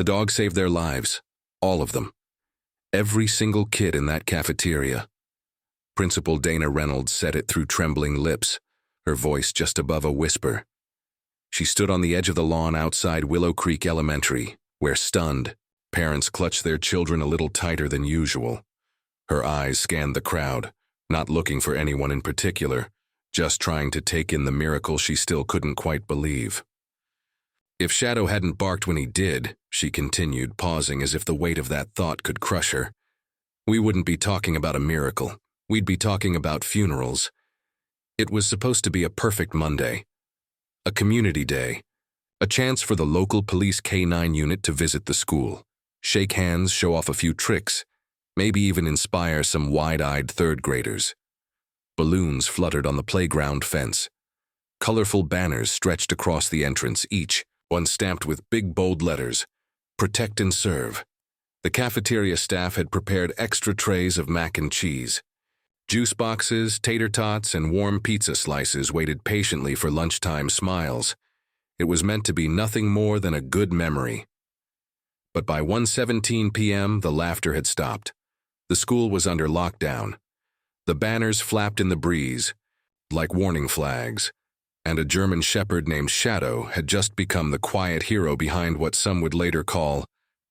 The dog saved their lives. All of them. Every single kid in that cafeteria. Principal Dana Reynolds said it through trembling lips, her voice just above a whisper. She stood on the edge of the lawn outside Willow Creek Elementary, where stunned, parents clutched their children a little tighter than usual. Her eyes scanned the crowd, not looking for anyone in particular, just trying to take in the miracle she still couldn't quite believe. If Shadow hadn't barked when he did, she continued, pausing as if the weight of that thought could crush her, we wouldn't be talking about a miracle. We'd be talking about funerals. It was supposed to be a perfect Monday. A community day. A chance for the local police K-9 unit to visit the school, shake hands, show off a few tricks, maybe even inspire some wide-eyed third graders. Balloons fluttered on the playground fence. Colorful banners stretched across the entrance, each one stamped with big bold letters, "Protect and Serve." The cafeteria staff had prepared extra trays of mac and cheese. Juice boxes, tater tots, and warm pizza slices waited patiently for lunchtime smiles. It was meant to be nothing more than a good memory. But by 1:17 p.m., the laughter had stopped. The school was under lockdown. The banners flapped in the breeze, like warning flags, and a German shepherd named Shadow had just become the quiet hero behind what some would later call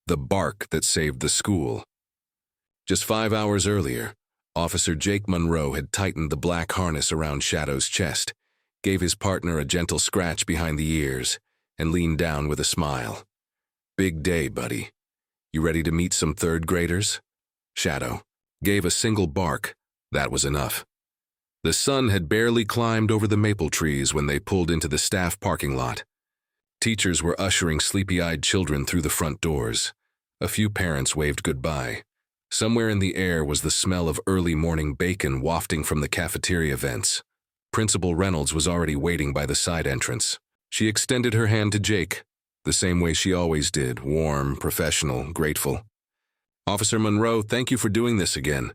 the bark that saved the school. Just 5 hours earlier, Officer Jake Monroe had tightened the black harness around Shadow's chest, gave his partner a gentle scratch behind the ears, and leaned down with a smile. "Big day, buddy. You ready to meet some third graders?" Shadow gave a single bark. That was enough. The sun had barely climbed over the maple trees when they pulled into the staff parking lot. Teachers were ushering sleepy-eyed children through the front doors. A few parents waved goodbye. Somewhere in the air was the smell of early morning bacon wafting from the cafeteria vents. Principal Reynolds was already waiting by the side entrance. She extended her hand to Jake, the same way she always did, warm, professional, grateful. "Officer Monroe, thank you for doing this again.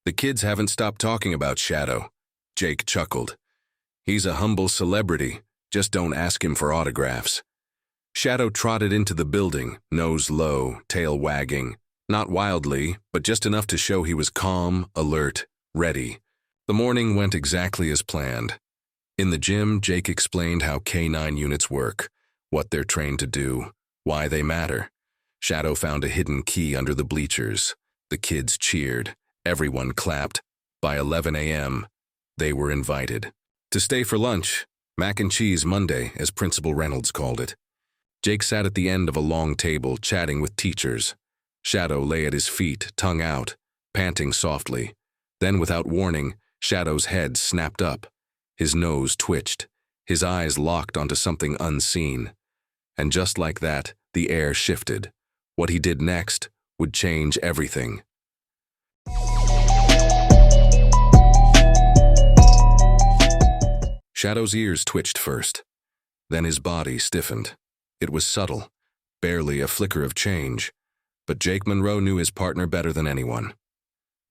The kids haven't stopped talking about Shadow." Jake chuckled. "He's a humble celebrity. Just don't ask him for autographs." Shadow trotted into the building, nose low, tail wagging. Not wildly, but just enough to show he was calm, alert, ready. The morning went exactly as planned. In the gym, Jake explained how K-9 units work, what they're trained to do, why they matter. Shadow found a hidden key under the bleachers. The kids cheered. Everyone clapped. By 11 a.m., they were invited. To stay for lunch, mac and cheese Monday, as Principal Reynolds called it. Jake sat at the end of a long table, chatting with teachers. Shadow lay at his feet, tongue out, panting softly. Then, without warning, Shadow's head snapped up. His nose twitched. His eyes locked onto something unseen. And just like that, the air shifted. What he did next would change everything. Shadow's ears twitched first. Then his body stiffened. It was subtle, barely a flicker of change. But Jake Monroe knew his partner better than anyone.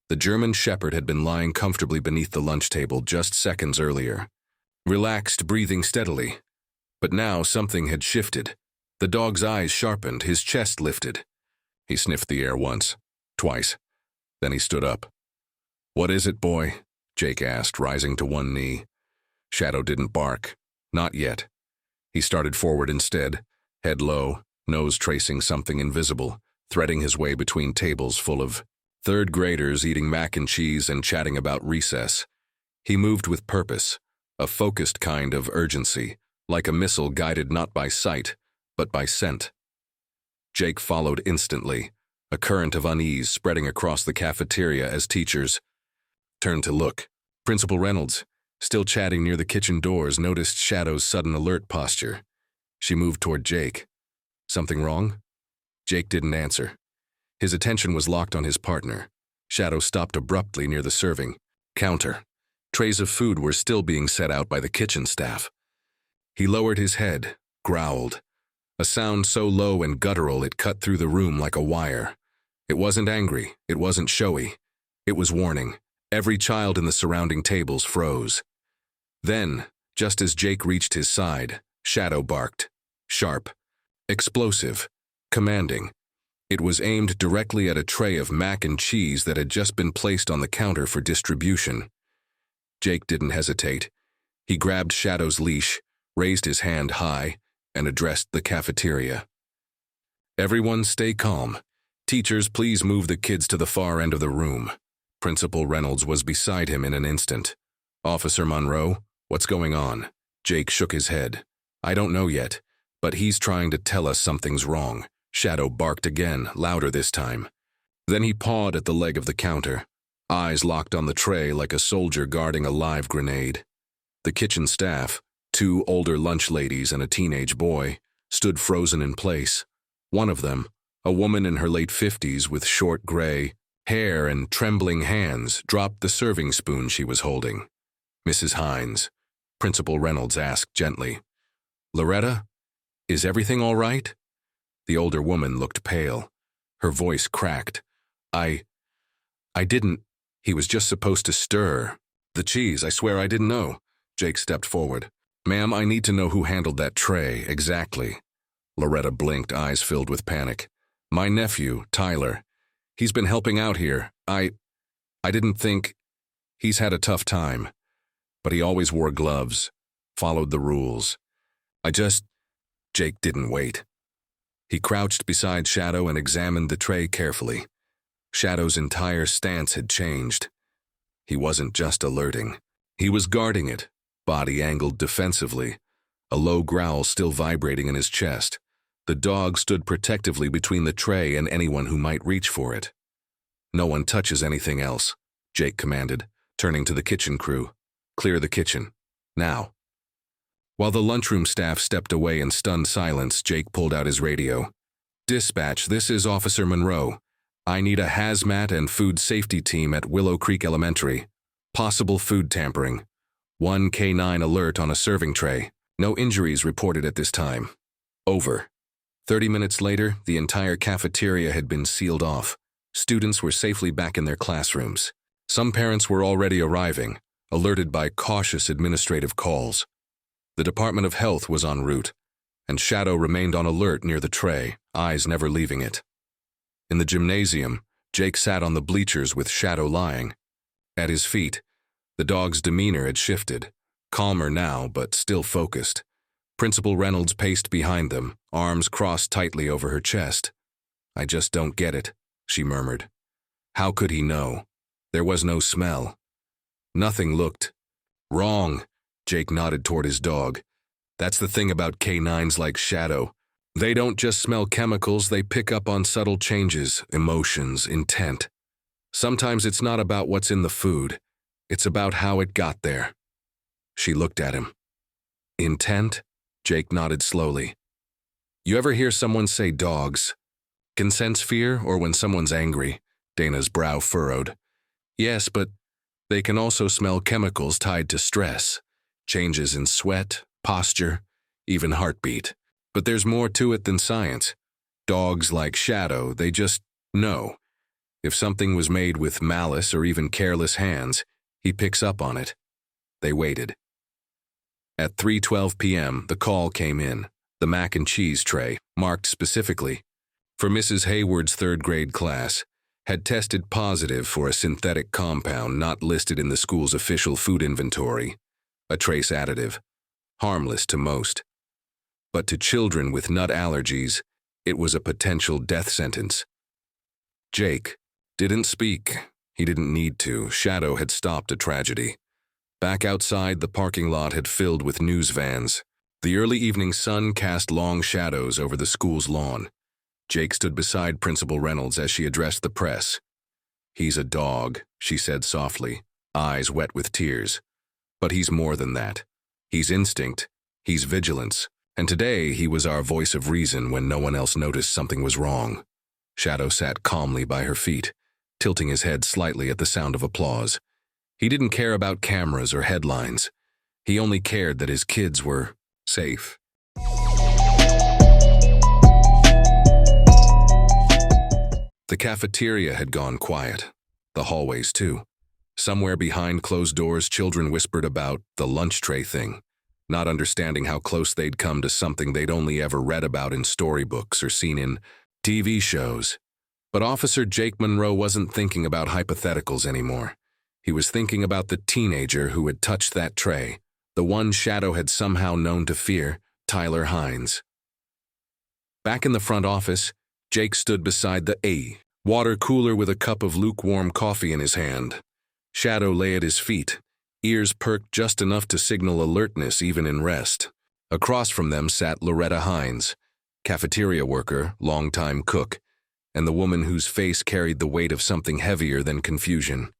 The German shepherd had been lying comfortably beneath the lunch table just seconds earlier, relaxed, breathing steadily. But now something had shifted. The dog's eyes sharpened, his chest lifted. He sniffed the air once, twice. Then he stood up. "What is it, boy?" Jake asked, rising to one knee. Shadow didn't bark. Not yet. He started forward instead, head low, nose tracing something invisible, threading his way between tables full of third graders eating mac and cheese and chatting about recess. He moved with purpose, a focused kind of urgency, like a missile guided not by sight, but by scent. Jake followed instantly, a current of unease spreading across the cafeteria as teachers turned to look. Principal Reynolds, still chatting near the kitchen doors, noticed Shadow's sudden alert posture. She moved toward Jake. "Something wrong?" Jake didn't answer. His attention was locked on his partner. Shadow stopped abruptly near the serving counter. Trays of food were still being set out by the kitchen staff. He lowered his head, growled. A sound so low and guttural it cut through the room like a wire. It wasn't angry, it wasn't showy. It was warning. Every child in the surrounding tables froze. Then, just as Jake reached his side, Shadow barked. Sharp. Explosive. commanding. It was aimed directly at a tray of mac and cheese that had just been placed on the counter for distribution. Jake didn't hesitate. He grabbed Shadow's leash, raised his hand high, and addressed the cafeteria. "Everyone stay calm. Teachers, please move the kids to the far end of the room." Principal Reynolds was beside him in an instant. "Officer Monroe, what's going on?" Jake shook his head. "I don't know yet, but he's trying to tell us something's wrong." Shadow barked again, louder this time. Then he pawed at the leg of the counter, eyes locked on the tray like a soldier guarding a live grenade. The kitchen staff, 2 older lunch ladies and a teenage boy, stood frozen in place. One of them, a woman in her late 50s with short gray hair and trembling hands, dropped the serving spoon she was holding. "Mrs. Hines," Principal Reynolds asked gently. "Loretta, is everything all right?" The older woman looked pale. Her voice cracked. I didn't. He was just supposed to stir the cheese. I swear I didn't know." Jake stepped forward. "Ma'am, I need to know who handled that tray, exactly." Loretta blinked, eyes filled with panic. "My nephew, Tyler. He's been helping out here. I didn't think. He's had a tough time. But he always wore gloves, followed the rules. Jake didn't wait. He crouched beside Shadow and examined the tray carefully. Shadow's entire stance had changed. He wasn't just alerting. He was guarding it, body angled defensively, a low growl still vibrating in his chest. The dog stood protectively between the tray and anyone who might reach for it. "No one touches anything else," Jake commanded, turning to the kitchen crew. "Clear the kitchen. Now." While the lunchroom staff stepped away in stunned silence, Jake pulled out his radio. "Dispatch, this is Officer Monroe. I need a hazmat and food safety team at Willow Creek Elementary. Possible food tampering. 1 K9 alert on a serving tray. No injuries reported at this time. Over." 30 minutes later, the entire cafeteria had been sealed off. Students were safely back in their classrooms. Some parents were already arriving, alerted by cautious administrative calls. The Department of Health was en route, and Shadow remained on alert near the tray, eyes never leaving it. In the gymnasium, Jake sat on the bleachers with Shadow lying. At his feet, the dog's demeanor had shifted, calmer now but still focused. Principal Reynolds paced behind them, arms crossed tightly over her chest. "I just don't get it," she murmured. How could he know? There was no smell. Nothing looked wrong. Jake nodded toward his dog. "That's the thing about K9s like Shadow. They don't just smell chemicals, they pick up on subtle changes, emotions, intent. Sometimes it's not about what's in the food. It's about how it got there." She looked at him. "Intent?" Jake nodded slowly. "You ever hear someone say dogs can sense fear or when someone's angry?" Dana's brow furrowed. "Yes, but they can also smell chemicals tied to stress. Changes in sweat, posture, even heartbeat. But there's more to it than science. Dogs like Shadow, they just know. If something was made with malice or even careless hands, he picks up on it." They waited. At 3:12 p.m., the call came in, the mac and cheese tray, marked specifically for Mrs. Hayward's third-grade class, had tested positive for a synthetic compound not listed in the school's official food inventory, a trace additive, harmless to most. But to children with nut allergies, it was a potential death sentence. Jake didn't speak. He didn't need to. Shadow had stopped a tragedy. Back outside, the parking lot had filled with news vans. The early evening sun cast long shadows over the school's lawn. Jake stood beside Principal Reynolds as she addressed the press. "He's a dog," she said softly, eyes wet with tears. "But he's more than that. He's instinct, he's vigilance, and today he was our voice of reason when no one else noticed something was wrong." Shadow sat calmly by her feet, tilting his head slightly at the sound of applause. He didn't care about cameras or headlines. He only cared that his kids were safe. The cafeteria had gone quiet. The hallways, too. Somewhere behind closed doors, children whispered about the lunch tray thing, not understanding how close they'd come to something they'd only ever read about in storybooks or seen in TV shows. But Officer Jake Monroe wasn't thinking about hypotheticals anymore. He was thinking about the teenager who had touched that tray, the one Shadow had somehow known to fear, Tyler Hines. Back in the front office, Jake stood beside the water cooler with a cup of lukewarm coffee in his hand. Shadow lay at his feet, ears perked just enough to signal alertness even in rest. Across from them sat Loretta Hines, cafeteria worker, longtime cook, and the woman whose face carried the weight of something heavier than confusion.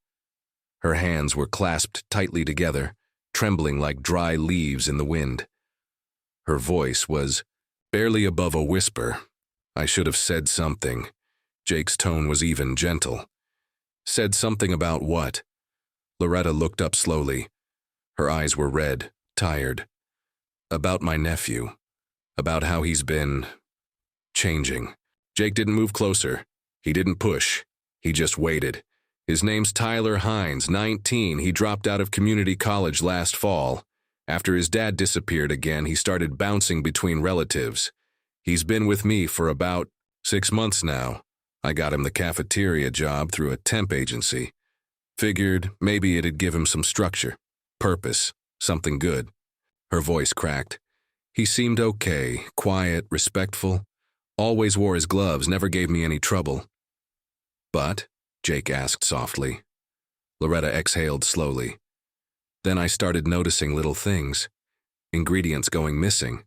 Her hands were clasped tightly together, trembling like dry leaves in the wind. Her voice was barely above a whisper. I should have said something. Jake's tone was even gentle. Said something about what? Loretta looked up slowly. Her eyes were red, tired. About my nephew. About how he's been changing. Jake didn't move closer. He didn't push. He just waited. His name's Tyler Hines, 19. He dropped out of community college last fall. After his dad disappeared again, he started bouncing between relatives. He's been with me for about 6 months now. I got him the cafeteria job through a temp agency. Figured maybe it'd give him some structure, purpose, something good. Her voice cracked. He seemed okay, quiet, respectful. Always wore his gloves, never gave me any trouble. But, Jake asked softly. Loretta exhaled slowly. Then I started noticing little things. Ingredients going missing.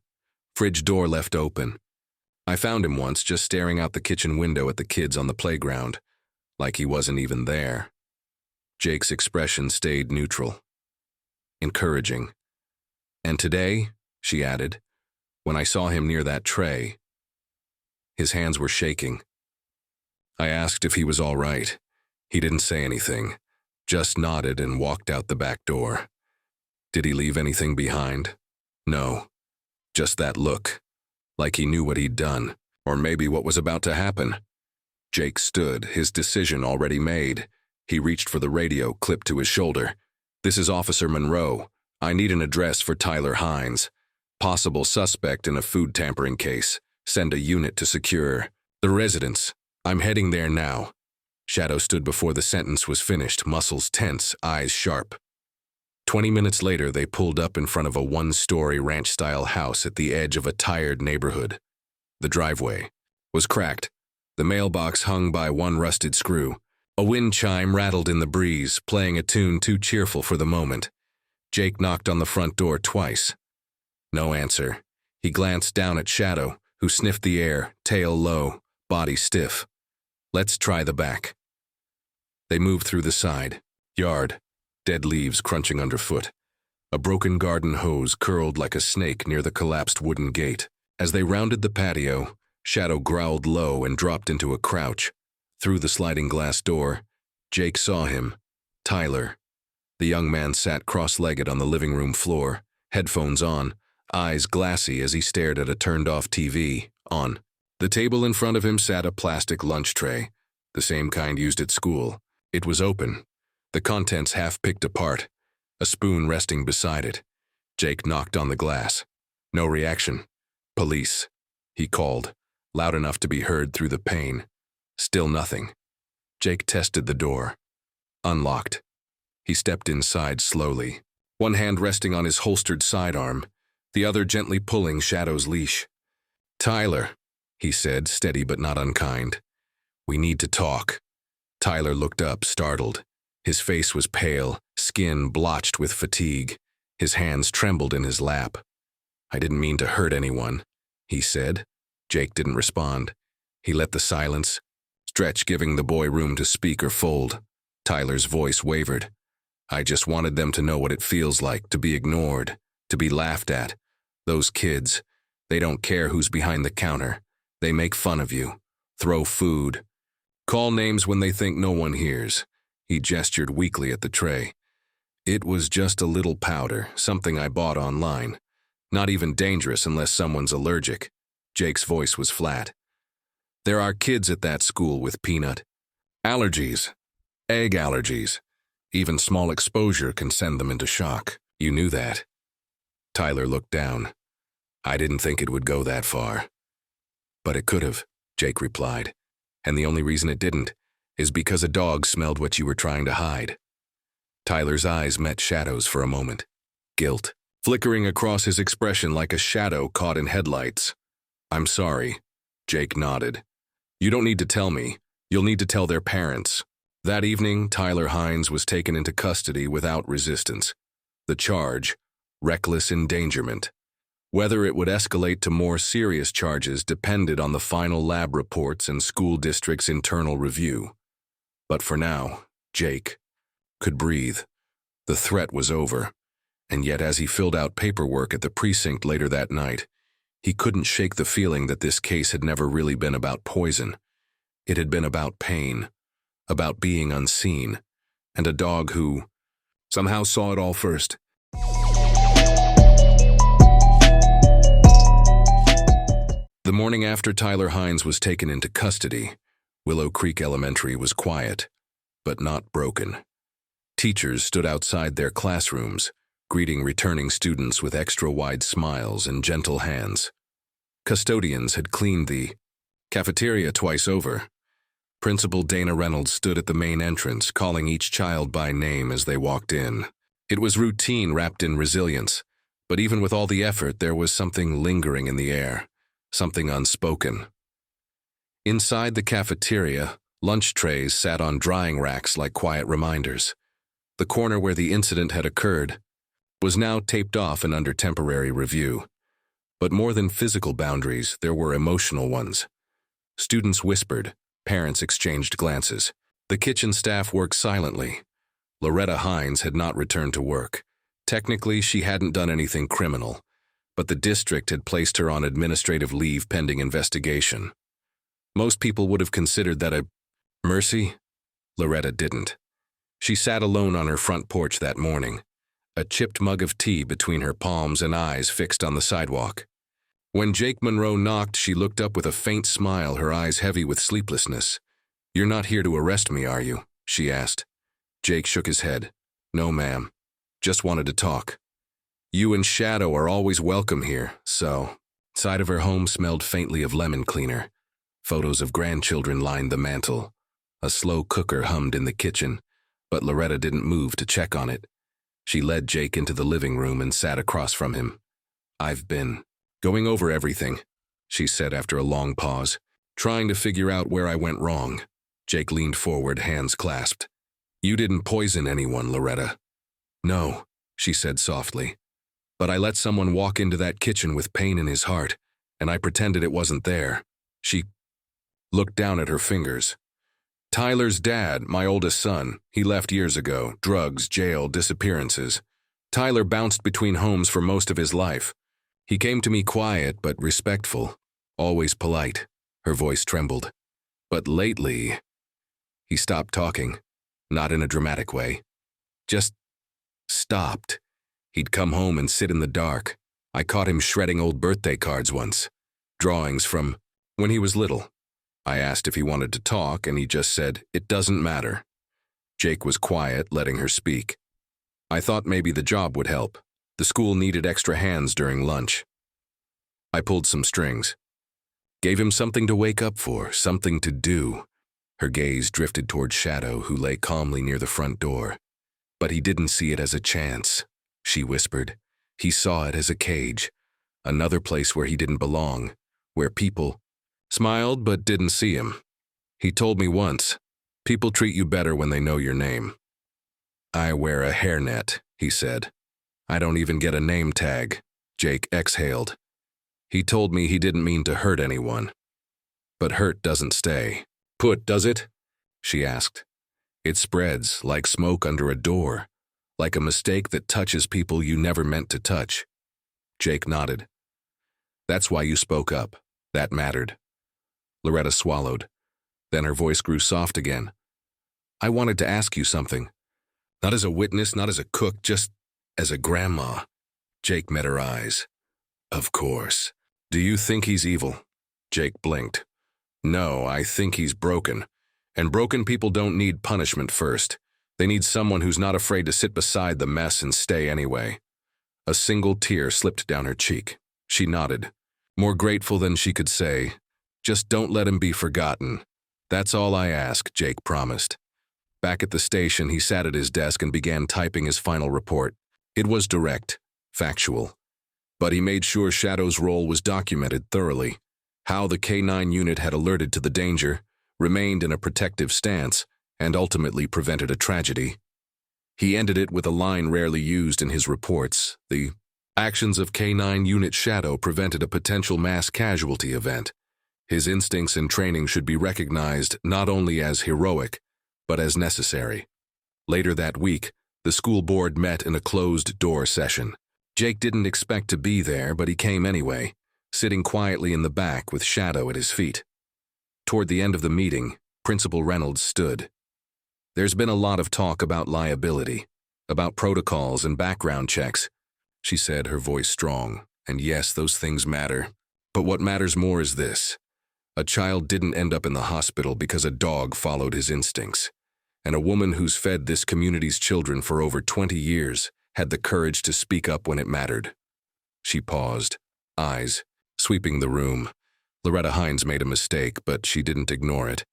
Fridge door left open. I found him once just staring out the kitchen window at the kids on the playground, like he wasn't even there. Jake's expression stayed neutral. Encouraging. And today, she added, when I saw him near that tray, his hands were shaking. I asked if he was all right. He didn't say anything, just nodded and walked out the back door. Did he leave anything behind? No, just that look, like he knew what he'd done, or maybe what was about to happen. Jake stood, his decision already made. He reached for the radio clipped to his shoulder. This is Officer Monroe. I need an address for Tyler Hines. Possible suspect in a food tampering case. Send a unit to secure the residence. I'm heading there now. Shadow stood before the sentence was finished, muscles tense, eyes sharp. 20 minutes later, they pulled up in front of a one-story ranch-style house at the edge of a tired neighborhood. The driveway was cracked. The mailbox hung by one rusted screw. A wind chime rattled in the breeze, playing a tune too cheerful for the moment. Jake knocked on the front door twice. No answer. He glanced down at Shadow, who sniffed the air, tail low, body stiff. Let's try the back. They moved through the side. Yard. Dead leaves crunching underfoot. A broken garden hose curled like a snake near the collapsed wooden gate. As they rounded the patio, Shadow growled low and dropped into a crouch. Through the sliding glass door, Jake saw him. Tyler. The young man sat cross-legged on the living room floor, headphones on, eyes glassy as he stared at a turned-off TV, on. The table in front of him sat a plastic lunch tray, the same kind used at school. It was open, the contents half picked apart, a spoon resting beside it. Jake knocked on the glass. No reaction. Police, he called, loud enough to be heard through the pane. Still nothing. Jake tested the door. Unlocked. He stepped inside slowly, one hand resting on his holstered sidearm, the other gently pulling Shadow's leash. Tyler, he said, steady but not unkind. We need to talk. Tyler looked up, startled. His face was pale, skin blotched with fatigue. His hands trembled in his lap. I didn't mean to hurt anyone, he said. Jake didn't respond. He let the silence stretch, giving the boy room to speak or fold. Tyler's voice wavered. I just wanted them to know what it feels like to be ignored, to be laughed at. Those kids, they don't care who's behind the counter. They make fun of you, throw food, call names when they think no one hears. He gestured weakly at the tray. It was just a little powder, something I bought online. Not even dangerous unless someone's allergic. Jake's voice was flat. There are kids at that school with peanut allergies, egg allergies. Even small exposure can send them into shock. You knew that. Tyler looked down. I didn't think it would go that far. But it could have. Jake replied. And the only reason it didn't is because a dog smelled what you were trying to hide. Tyler's eyes met Shadow's for a moment. Guilt, flickering across his expression like a shadow caught in headlights. I'm sorry, Jake nodded. You don't need to tell me. You'll need to tell their parents. That evening, Tyler Hines was taken into custody without resistance. The charge, reckless endangerment. Whether it would escalate to more serious charges depended on the final lab reports and school district's internal review. But for now, Jake could breathe. The threat was over, and yet as he filled out paperwork at the precinct later that night, he couldn't shake the feeling that this case had never really been about poison. It had been about pain, about being unseen, and a dog who somehow saw it all first. The morning after Tyler Hines was taken into custody, Willow Creek Elementary was quiet, but not broken. Teachers stood outside their classrooms, greeting returning students with extra-wide smiles and gentle hands. Custodians had cleaned the cafeteria twice over. Principal Dana Reynolds stood at the main entrance, calling each child by name as they walked in. It was routine wrapped in resilience, but even with all the effort, there was something lingering in the air, something unspoken. Inside the cafeteria, lunch trays sat on drying racks like quiet reminders. The corner where the incident had occurred was now taped off and under temporary review. But more than physical boundaries, there were emotional ones. Students whispered, parents exchanged glances. The kitchen staff worked silently. Loretta Hines had not returned to work. Technically, she hadn't done anything criminal, but the district had placed her on administrative leave pending investigation. Most people would have considered that a mercy. Loretta didn't. She sat alone on her front porch that morning, a chipped mug of tea between her palms and eyes fixed on the sidewalk. When Jake Monroe knocked, she looked up with a faint smile, her eyes heavy with sleeplessness. "You're not here to arrest me, are you?" she asked. Jake shook his head. "No, ma'am. Just wanted to talk. You and Shadow are always welcome here, so." Side of her home smelled faintly of lemon cleaner. Photos of grandchildren lined the mantel. A slow cooker hummed in the kitchen, but Loretta didn't move to check on it. She led Jake into the living room and sat across from him. "I've been going over everything," she said after a long pause, "trying to figure out where I went wrong." Jake leaned forward, hands clasped. "You didn't poison anyone, Loretta." "No," she said softly. "But I let someone walk into that kitchen with pain in his heart, and I pretended it wasn't there." She looked down at her fingers. "Tyler's dad, my oldest son, he left years ago. Drugs, jail, disappearances. Tyler bounced between homes for most of his life. He came to me quiet but respectful, always polite." Her voice trembled. "But lately..." He stopped talking, not in a dramatic way. Just stopped. He'd come home and sit in the dark. I caught him shredding old birthday cards once. Drawings from when he was little. I asked if he wanted to talk, and he just said, "It doesn't matter." Jake was quiet, letting her speak. "I thought maybe the job would help. The school needed extra hands during lunch. I pulled some strings. Gave him something to wake up for, something to do." Her gaze drifted toward Shadow, who lay calmly near the front door. "But he didn't see it as a chance," she whispered. "He saw it as a cage, another place where he didn't belong, where people smiled but didn't see him. He told me once, people treat you better when they know your name." "I wear a hairnet," he said. "I don't even get a name tag." Jake exhaled. "He told me he didn't mean to hurt anyone. But hurt doesn't stay. Put, does it?" she asked. "It spreads like smoke under a door, like a mistake that touches people you never meant to touch." Jake nodded. "That's why you spoke up. That mattered." Loretta swallowed. Then her voice grew soft again. "I wanted to ask you something. Not as a witness, not as a cook, just as a grandma." Jake met her eyes. "Of course. Do you think he's evil?" Jake blinked. "No, I think he's broken. And broken people don't need punishment first. They need someone who's not afraid to sit beside the mess and stay anyway." A single tear slipped down her cheek. She nodded, more grateful than she could say, Just don't let him be forgotten. That's all I ask, Jake promised. Back at the station, he sat at his desk and began typing his final report. It was direct, factual. But he made sure Shadow's role was documented thoroughly. How the K-9 unit had alerted to the danger, remained in a protective stance, and ultimately prevented a tragedy. He ended it with a line rarely used in his reports. The actions of K-9 Unit Shadow prevented a potential mass casualty event. His instincts and training should be recognized not only as heroic, but as necessary. Later that week, the school board met in a closed-door session. Jake didn't expect to be there, but he came anyway, sitting quietly in the back with Shadow at his feet. Toward the end of the meeting, Principal Reynolds stood. There's been a lot of talk about liability, about protocols and background checks, she said, her voice strong. And yes, those things matter. But what matters more is this. A child didn't end up in the hospital because a dog followed his instincts. And a woman who's fed this community's children for over 20 years had the courage to speak up when it mattered. She paused, eyes sweeping the room. Loretta Hines made a mistake, but she didn't ignore it.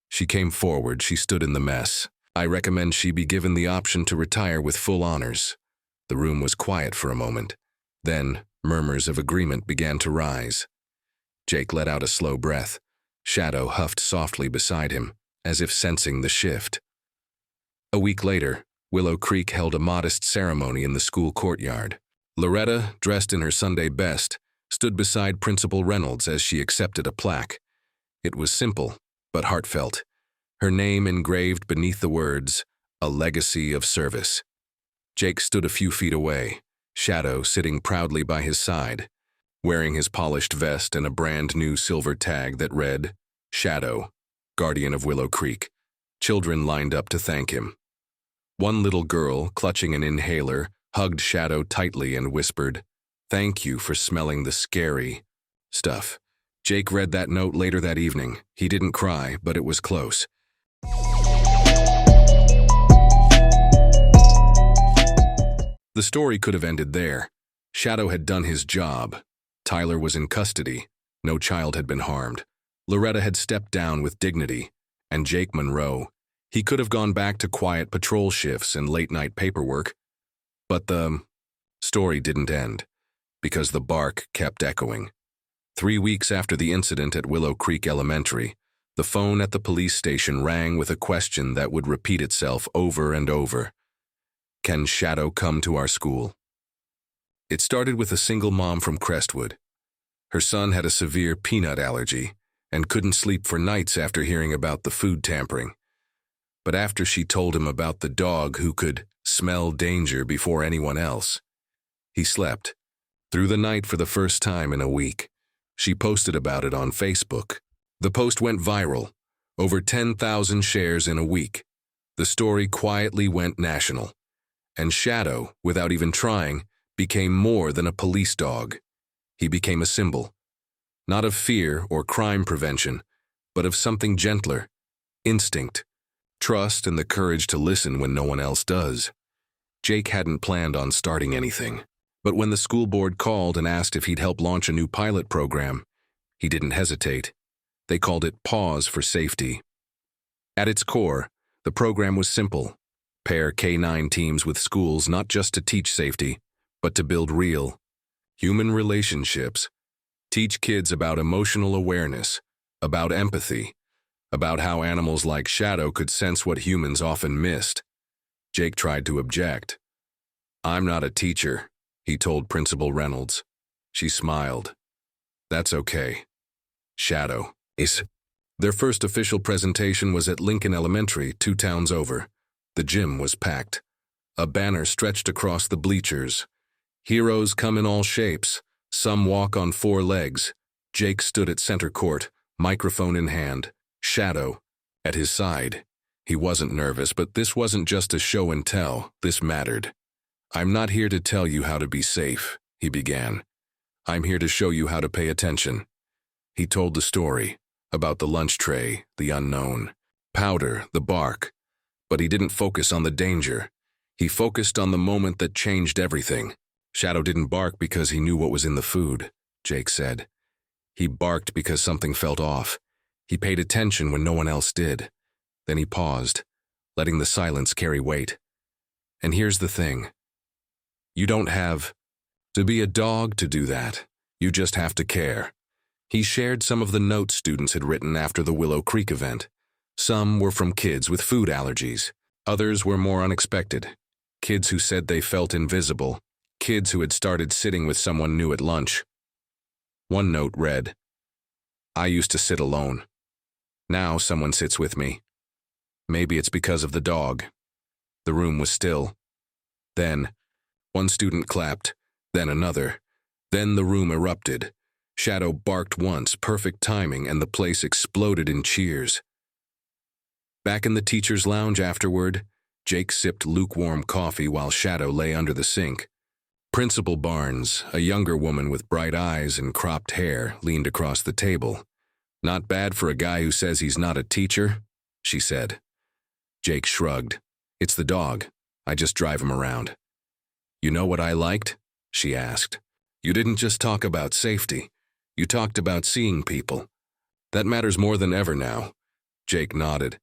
She came forward, she stood in the mess. I recommend she be given the option to retire with full honors. The room was quiet for a moment. Then, murmurs of agreement began to rise. Jake let out a slow breath. Shadow huffed softly beside him, as if sensing the shift. A week later, Willow Creek held a modest ceremony in the school courtyard. Loretta, dressed in her Sunday best, stood beside Principal Reynolds as she accepted a plaque. It was simple, but heartfelt. Her name engraved beneath the words, "A Legacy of Service." Jake stood a few feet away, Shadow sitting proudly by his side, wearing his polished vest and a brand-new silver tag that read, Shadow, Guardian of Willow Creek. Children lined up to thank him. One little girl, clutching an inhaler, hugged Shadow tightly and whispered, "Thank you for smelling the scary stuff." Jake read that note later that evening. He didn't cry, but it was close. The story could have ended there. Shadow had done his job. Tyler was in custody. No child had been harmed. Loretta had stepped down with dignity. And Jake Monroe, he could have gone back to quiet patrol shifts and late-night paperwork. But the story didn't end, because the bark kept echoing. 3 weeks after the incident at Willow Creek Elementary, the phone at the police station rang with a question that would repeat itself over and over. Can Shadow come to our school? It started with a single mom from Crestwood. Her son had a severe peanut allergy and couldn't sleep for nights after hearing about the food tampering. But after she told him about the dog who could smell danger before anyone else, he slept through the night for the first time in a week. She posted about it on Facebook. The post went viral, over 10,000 shares in a week. The story quietly went national. And Shadow, without even trying, became more than a police dog. He became a symbol, not of fear or crime prevention, but of something gentler, instinct, trust, and the courage to listen when no one else does. Jake hadn't planned on starting anything, but when the school board called and asked if he'd help launch a new pilot program, he didn't hesitate. They called it Paws for safety. At its core, the program was simple. Pair K-9 teams with schools not just to teach safety, but to build real, human relationships. Teach kids about emotional awareness, about empathy, about how animals like Shadow could sense what humans often missed. Jake tried to object. "I'm not a teacher," he told Principal Reynolds. She smiled. "That's okay. Shadow is." Their first official presentation was at Lincoln Elementary, 2 towns over. The gym was packed. A banner stretched across the bleachers. Heroes come in all shapes. Some walk on 4 legs. Jake stood at center court, microphone in hand, Shadow at his side. He wasn't nervous, but this wasn't just a show and tell. This mattered. "I'm not here to tell you how to be safe," he began. "I'm here to show you how to pay attention." He told the story about the lunch tray, the unknown, powder, the bark. But he didn't focus on the danger. He focused on the moment that changed everything. Shadow didn't bark because he knew what was in the food, Jake said. He barked because something felt off. He paid attention when no one else did. Then he paused, letting the silence carry weight. And here's the thing. You don't have to be a dog to do that. You just have to care. He shared some of the notes students had written after the Willow Creek event. Some were from kids with food allergies. Others were more unexpected. Kids who said they felt invisible. Kids who had started sitting with someone new at lunch. One note read, "I used to sit alone. Now someone sits with me. Maybe it's because of the dog." The room was still. Then, one student clapped, then another. Then the room erupted. Shadow barked once, perfect timing, and the place exploded in cheers. Back in the teacher's lounge afterward, Jake sipped lukewarm coffee while Shadow lay under the sink. Principal Barnes, a younger woman with bright eyes and cropped hair, leaned across the table. "Not bad for a guy who says he's not a teacher," she said. Jake shrugged. "It's the dog. I just drive him around." "You know what I liked?" she asked. "You didn't just talk about safety. You talked about seeing people. That matters more than ever now." Jake nodded.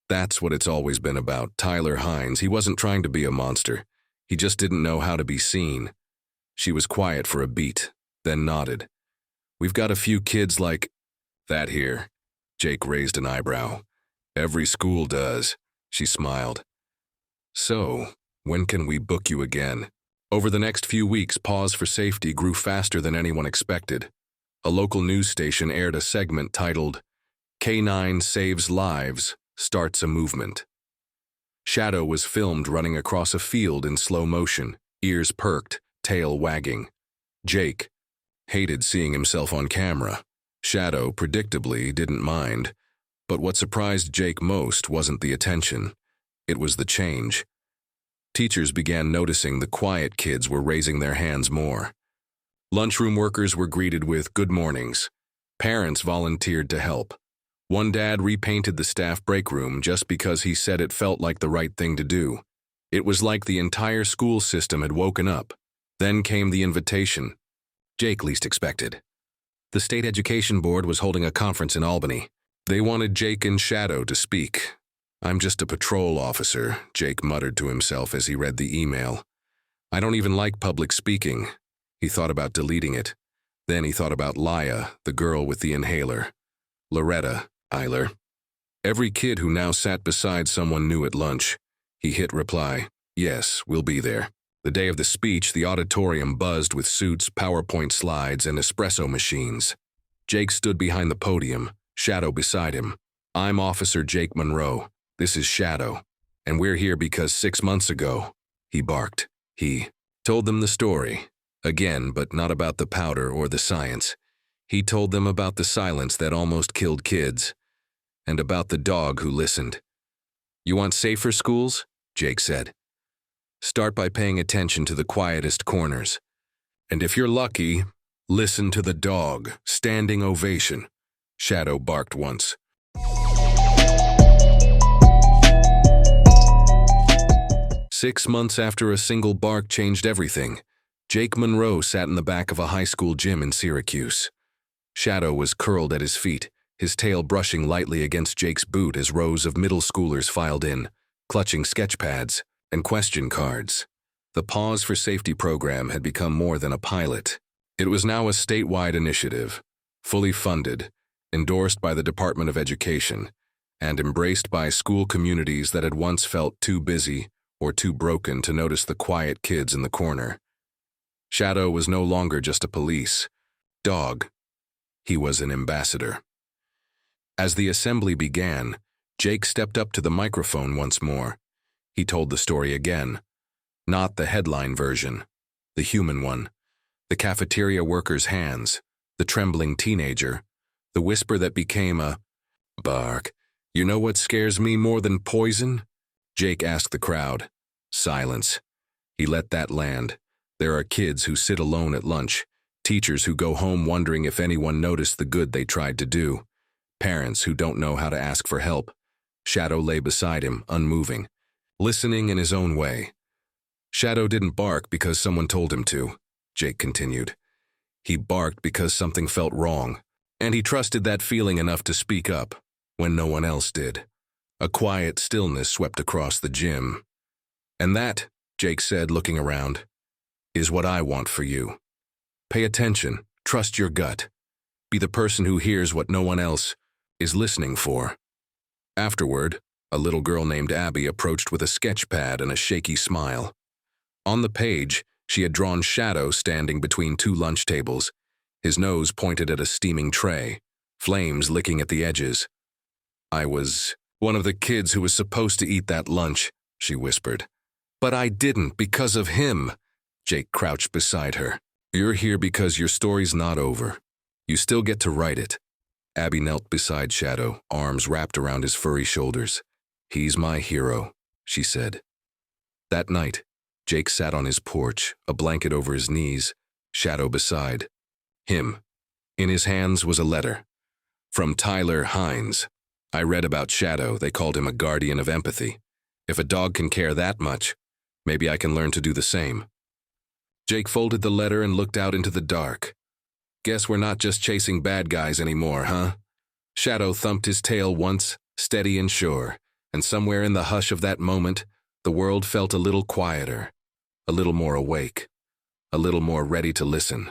"That's what it's always been about. Tyler Hines, he wasn't trying to be a monster. He just didn't know how to be seen." She was quiet for a beat, then nodded. "We've got a few kids like that here." Jake raised an eyebrow. "Every school does," she smiled. "So, when can we book you again?" Over the next few weeks, Paws for Safety grew faster than anyone expected. A local news station aired a segment titled, "K9 Saves Lives, Starts a Movement." Shadow was filmed running across a field in slow motion, ears perked, tail wagging. Jake hated seeing himself on camera. Shadow, predictably, didn't mind. But what surprised Jake most wasn't the attention. It was the change. Teachers began noticing the quiet kids were raising their hands more. Lunchroom workers were greeted with good mornings. Parents volunteered to help. One dad repainted the staff break room just because he said it felt like the right thing to do. It was like the entire school system had woken up. Then came the invitation. Jake least expected. The state education board was holding a conference in Albany. They wanted Jake and Shadow to speak. "I'm just a patrol officer," Jake muttered to himself as he read the email. "I don't even like public speaking." He thought about deleting it. Then he thought about Laya, the girl with the inhaler. Loretta, Eiler. Every kid who now sat beside someone new at lunch. He hit reply. "Yes, we'll be there." The day of the speech, the auditorium buzzed with suits, PowerPoint slides, and espresso machines. Jake stood behind the podium, Shadow beside him. "I'm Officer Jake Monroe. This is Shadow. And we're here because 6 months ago," he barked. He told them the story. Again, but not about the powder or the science. He told them about the silence that almost killed kids. And about the dog who listened. "You want safer schools?" Jake said. "Start by paying attention to the quietest corners. And if you're lucky, listen to the dog." Standing ovation. Shadow barked once. 6 months after a single bark changed everything, Jake Monroe sat in the back of a high school gym in Syracuse. Shadow was curled at his feet, his tail brushing lightly against Jake's boot as rows of middle schoolers filed in, clutching sketch pads and question cards. The Paws for Safety program had become more than a pilot. It was now a statewide initiative, fully funded, endorsed by the Department of Education, and embraced by school communities that had once felt too busy or too broken to notice the quiet kids in the corner. Shadow was no longer just a police dog. He was an ambassador. As the assembly began, Jake stepped up to the microphone once more. He told the story again. Not the headline version, the human one. The cafeteria worker's hands, the trembling teenager, the whisper that became a bark. "You know what scares me more than poison?" Jake asked the crowd. Silence. He let that land. There are kids who sit alone at lunch, teachers who go home wondering if anyone noticed the good they tried to do, parents who don't know how to ask for help. Shadow lay beside him, unmoving, listening in his own way. Shadow didn't bark because someone told him to, Jake continued. He barked because something felt wrong. And he trusted that feeling enough to speak up when no one else did. A quiet stillness swept across the gym. And that, Jake said, looking around, is what I want for you. Pay attention, trust your gut. Be the person who hears what no one else is listening for. Afterward, a little girl named Abby approached with a sketch pad and a shaky smile. On the page, she had drawn Shadow standing between two lunch tables, his nose pointed at a steaming tray, flames licking at the edges. I was one of the kids who was supposed to eat that lunch, she whispered. But I didn't because of him. Jake crouched beside her. You're here because your story's not over. You still get to write it. Abby knelt beside Shadow, arms wrapped around his furry shoulders. He's my hero, she said. That night, Jake sat on his porch, a blanket over his knees, Shadow beside him. In his hands was a letter. From Tyler Hines. I read about Shadow. They called him a guardian of empathy. If a dog can care that much, maybe I can learn to do the same. Jake folded the letter and looked out into the dark. Guess we're not just chasing bad guys anymore, huh? Shadow thumped his tail once, steady and sure, and somewhere in the hush of that moment, the world felt a little quieter, a little more awake, a little more ready to listen.